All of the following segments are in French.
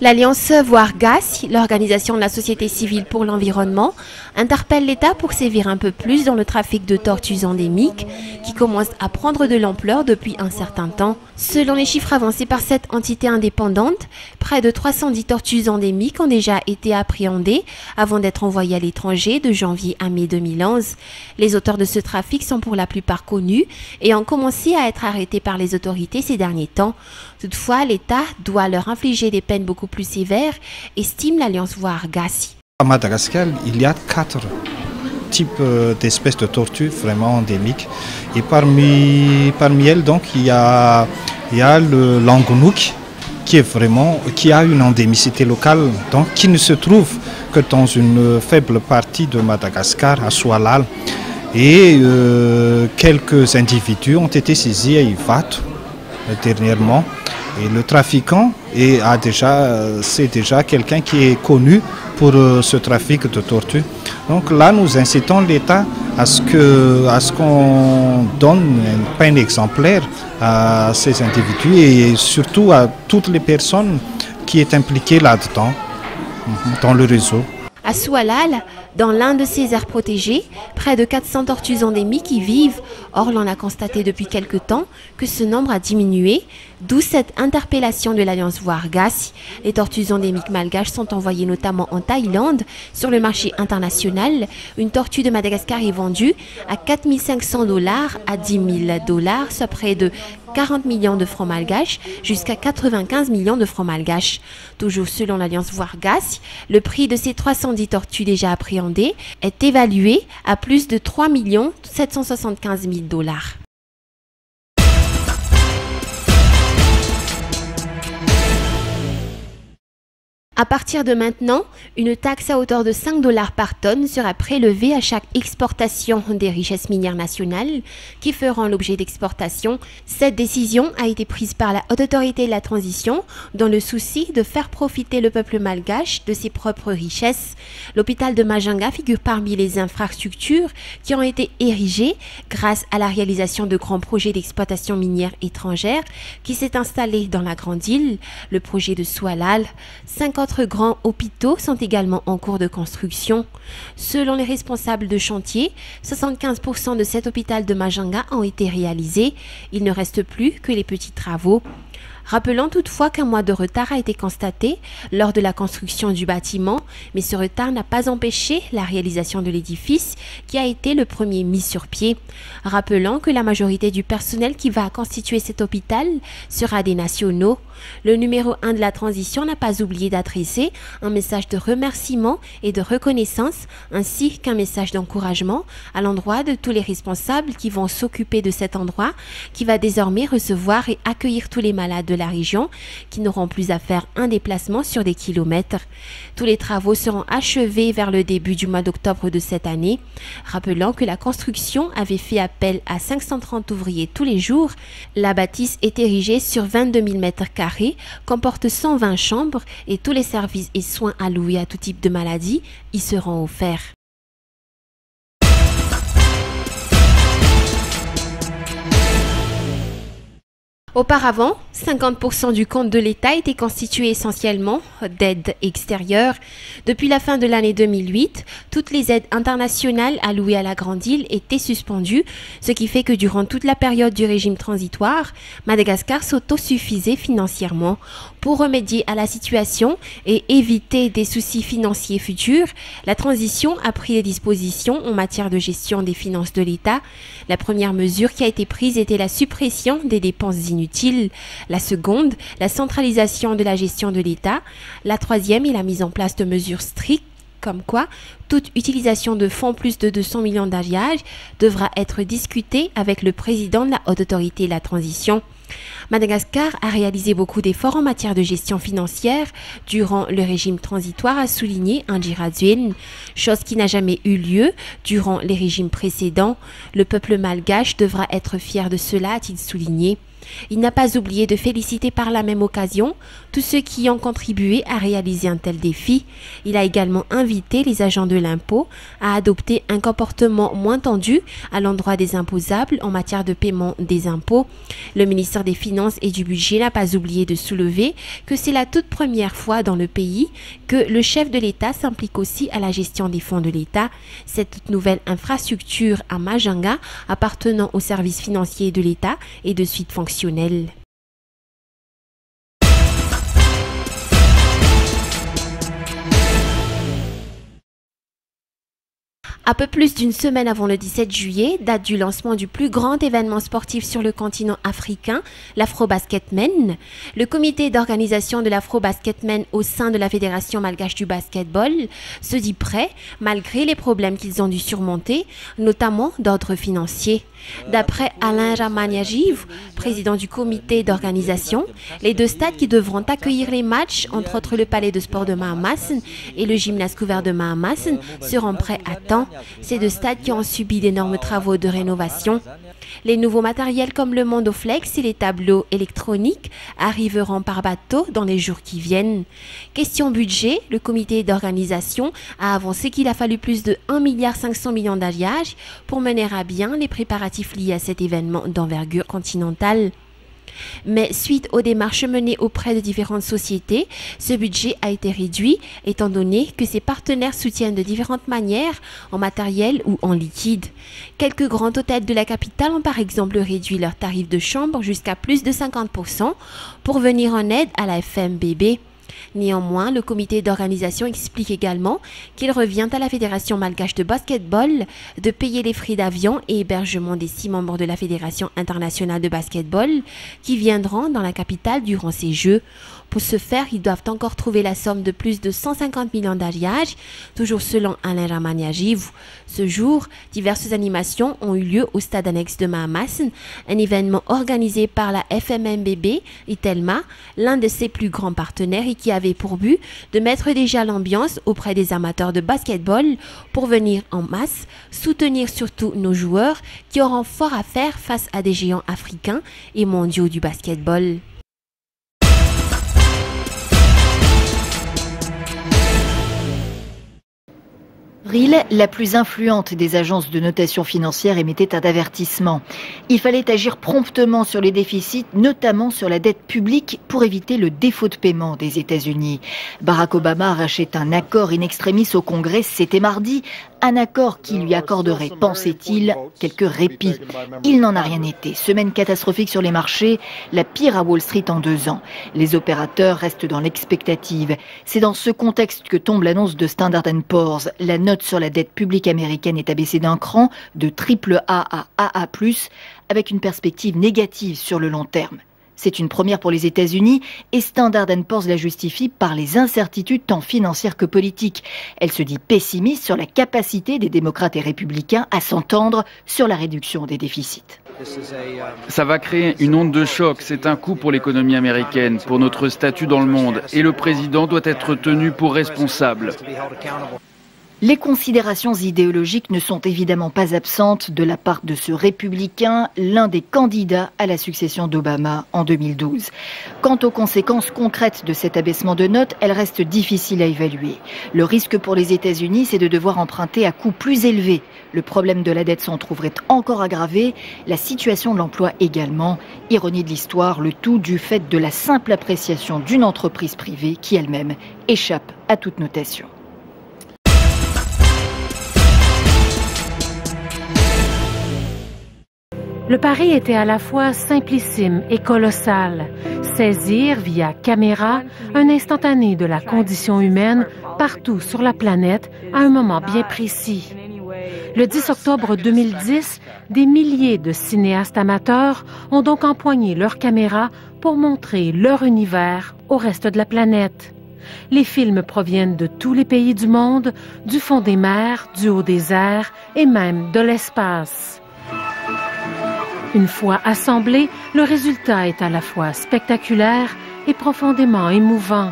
L'Alliance Voire-GAS, l'organisation de la société civile pour l'environnement, interpelle l'État pour sévir un peu plus dans le trafic de tortues endémiques qui commence à prendre de l'ampleur depuis un certain temps. Selon les chiffres avancés par cette entité indépendante, près de 310 tortues endémiques ont déjà été appréhendées avant d'être envoyées à l'étranger de janvier à mai 2011. Les auteurs de ce trafic sont pour la plupart connus et ont commencé à être arrêtés par les autorités ces derniers temps. Toutefois, l'État doit leur infliger des peines beaucoup plus sévères, estime l'Alliance Voire-GAS. À Madagascar, il y a 4 types d'espèces de tortues vraiment endémiques. Et parmi elles, donc, il y a le langounouk qui a une endémicité locale, donc qui ne se trouve que dans une faible partie de Madagascar, à Soualal. Et quelques individus ont été saisis à Ivat dernièrement. Et le trafiquant c'est déjà quelqu'un qui est connu pour ce trafic de tortues. Donc là, nous incitons l'État à ce qu'on donne une peine exemplaire à ces individus et surtout à toutes les personnes qui sont impliquées là-dedans, dans le réseau. À Soualal, dans l'un de ces aires protégées, près de 400 tortues endémiques y vivent. Or, l'on a constaté depuis quelque temps que ce nombre a diminué, d'où cette interpellation de l'Alliance Voire-GAS. Les tortues endémiques malgaches sont envoyées notamment en Thaïlande. Sur le marché international, une tortue de Madagascar est vendue à 4 500 $ à 10 000 $, soit près de 40 millions de francs malgaches jusqu'à 95 millions de francs malgaches. Toujours selon l'Alliance Voire-GAS, le prix de ces 310 tortues déjà appréhendées est évalué à plus de 3 775 000 $. À partir de maintenant, une taxe à hauteur de 5 $ par tonne sera prélevée à chaque exportation des richesses minières nationales qui feront l'objet d'exportation. Cette décision a été prise par la Haute Autorité de la Transition dans le souci de faire profiter le peuple malgache de ses propres richesses. L'hôpital de Majunga figure parmi les infrastructures qui ont été érigées grâce à la réalisation de grands projets d'exploitation minière étrangère qui s'est installé dans la Grande Île, le projet de Soualal. 50 grands hôpitaux sont également en cours de construction. Selon les responsables de chantier, 75% de cet hôpital de Majunga ont été réalisés. Il ne reste plus que les petits travaux. Rappelons toutefois qu'un mois de retard a été constaté lors de la construction du bâtiment, mais ce retard n'a pas empêché la réalisation de l'édifice qui a été le premier mis sur pied. Rappelons que la majorité du personnel qui va constituer cet hôpital sera des nationaux. Le numéro 1 de la transition n'a pas oublié d'adresser un message de remerciement et de reconnaissance ainsi qu'un message d'encouragement à l'endroit de tous les responsables qui vont s'occuper de cet endroit qui va désormais recevoir et accueillir tous les malades de la région qui n'auront plus à faire un déplacement sur des kilomètres. Tous les travaux seront achevés vers le début du mois d'octobre de cette année. Rappelons que la construction avait fait appel à 530 ouvriers tous les jours. La bâtisse est érigée sur 22 000 m², comporte 120 chambres et tous les services et soins alloués à tout type de maladie y seront offerts. Auparavant, 50% du compte de l'État était constitué essentiellement d'aides extérieures. Depuis la fin de l'année 2008, toutes les aides internationales allouées à la Grande Île étaient suspendues, ce qui fait que durant toute la période du régime transitoire, Madagascar s'autosuffisait financièrement. Pour remédier à la situation et éviter des soucis financiers futurs, la transition a pris des dispositions en matière de gestion des finances de l'État. La première mesure qui a été prise était la suppression des dépenses inutiles. La seconde, la centralisation de la gestion de l'État. La troisième est la mise en place de mesures strictes, comme quoi toute utilisation de fonds plus de 200 millions d'alliages devra être discutée avec le président de la Haute Autorité de la Transition. Madagascar a réalisé beaucoup d'efforts en matière de gestion financière durant le régime transitoire, a souligné Angie Radzuin, chose qui n'a jamais eu lieu durant les régimes précédents. Le peuple malgache devra être fier de cela, a-t-il souligné. Il n'a pas oublié de féliciter par la même occasion tous ceux qui ont contribué à réaliser un tel défi. Il a également invité les agents de l'impôt à adopter un comportement moins tendu à l'endroit des imposables en matière de paiement des impôts. Le ministère des Finances et du Budget n'a pas oublié de soulever que c'est la toute première fois dans le pays que le chef de l'État s'implique aussi à la gestion des fonds de l'État. Cette toute nouvelle infrastructure à Majanga appartenant aux services financiers de l'État est de suite fonctionnelle. Un peu plus d'une semaine avant le 17 juillet, date du lancement du plus grand événement sportif sur le continent africain, l'Afro-Basketmen, le comité d'organisation de l'Afro-Basketmen au sein de la Fédération malgache du basketball se dit prêt malgré les problèmes qu'ils ont dû surmonter, notamment d'ordre financier. D'après Alain Ramaniagiv, président du comité d'organisation, les deux stades qui devront accueillir les matchs, entre autres le palais de sport de Mahamassen et le gymnase couvert de Mahamassen, seront prêts à temps. Ces deux stades qui ont subi d'énormes travaux de rénovation. Les nouveaux matériels comme le Mondoflex et les tableaux électroniques arriveront par bateau dans les jours qui viennent. Question budget, le comité d'organisation a avancé qu'il a fallu plus de 1,5 milliard d'alliages pour mener à bien les préparatifs liés à cet événement d'envergure continentale. Mais suite aux démarches menées auprès de différentes sociétés, ce budget a été réduit étant donné que ses partenaires soutiennent de différentes manières en matériel ou en liquide. Quelques grands hôtels de la capitale ont par exemple réduit leurs tarifs de chambre jusqu'à plus de 50% pour venir en aide à la FMBB. Néanmoins, le comité d'organisation explique également qu'il revient à la Fédération malgache de basketball de payer les frais d'avion et hébergement des 6 membres de la Fédération internationale de basketball qui viendront dans la capitale durant ces Jeux. Pour ce faire, ils doivent encore trouver la somme de plus de 150 millions d'alliages, toujours selon Alain Ramaniagiv. Ce jour, diverses animations ont eu lieu au stade annexe de Mahamassen, un événement organisé par la FMMBB et Telma, l'un de ses plus grands partenaires et qui avait pour but de mettre déjà l'ambiance auprès des amateurs de basketball pour venir en masse, soutenir surtout nos joueurs qui auront fort à faire face à des géants africains et mondiaux du basketball. Vril, la plus influente des agences de notation financière, émettait un avertissement. Il fallait agir promptement sur les déficits, notamment sur la dette publique, pour éviter le défaut de paiement des États-Unis. Barack Obama arrachait un accord in extremis au Congrès, c'était mardi, un accord qui lui accorderait, pensait-il, quelques répits. Il n'en a rien été. Semaine catastrophique sur les marchés, la pire à Wall Street en 2 ans. Les opérateurs restent dans l'expectative. C'est dans ce contexte que tombe l'annonce de Standard & Poor's. La note sur la dette publique américaine est abaissée d'un cran, de AAA à AA+, avec une perspective négative sur le long terme. C'est une première pour les États-Unis et Standard & Poor's la justifie par les incertitudes tant financières que politiques. Elle se dit pessimiste sur la capacité des démocrates et républicains à s'entendre sur la réduction des déficits. Ça va créer une onde de choc. C'est un coup pour l'économie américaine, pour notre statut dans le monde. Et le président doit être tenu pour responsable. Les considérations idéologiques ne sont évidemment pas absentes de la part de ce républicain, l'un des candidats à la succession d'Obama en 2012. Quant aux conséquences concrètes de cet abaissement de notes, elles restent difficiles à évaluer. Le risque pour les États-Unis, c'est de devoir emprunter à coût plus élevé. Le problème de la dette s'en trouverait encore aggravé, la situation de l'emploi également. Ironie de l'histoire, le tout du fait de la simple appréciation d'une entreprise privée qui elle-même échappe à toute notation. Le pari était à la fois simplissime et colossal. Saisir via caméra un instantané de la condition humaine partout sur la planète à un moment bien précis. Le 10 octobre 2010, des milliers de cinéastes amateurs ont donc empoigné leurs caméras pour montrer leur univers au reste de la planète. Les films proviennent de tous les pays du monde, du fond des mers, du haut des airs et même de l'espace. Une fois assemblé, le résultat est à la fois spectaculaire et profondément émouvant.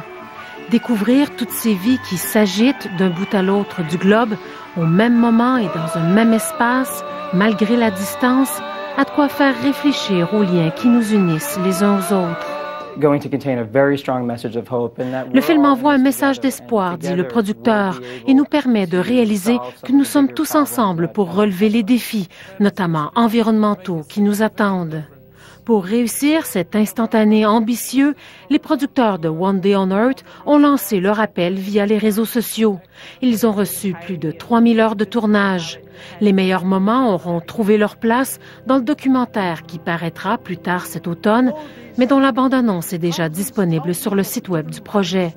Découvrir toutes ces vies qui s'agitent d'un bout à l'autre du globe, au même moment et dans un même espace, malgré la distance, a de quoi faire réfléchir aux liens qui nous unissent les uns aux autres. Le film envoie un message d'espoir, dit le producteur, et nous permet de réaliser que nous sommes tous ensemble pour relever les défis, notamment environnementaux, qui nous attendent. Pour réussir cet instantané ambitieux, les producteurs de One Day on Earth ont lancé leur appel via les réseaux sociaux. Ils ont reçu plus de 3000 heures de tournage. Les meilleurs moments auront trouvé leur place dans le documentaire qui paraîtra plus tard cet automne, mais dont la bande-annonce est déjà disponible sur le site web du projet.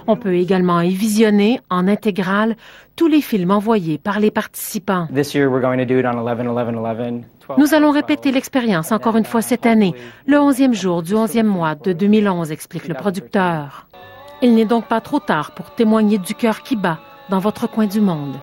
On peut également y visionner en intégrale tous les films envoyés par les participants. Nous allons répéter l'expérience encore une fois cette année, le 11e jour du 11e mois de 2011, explique le producteur. Il n'est donc pas trop tard pour témoigner du cœur qui bat dans votre coin du monde.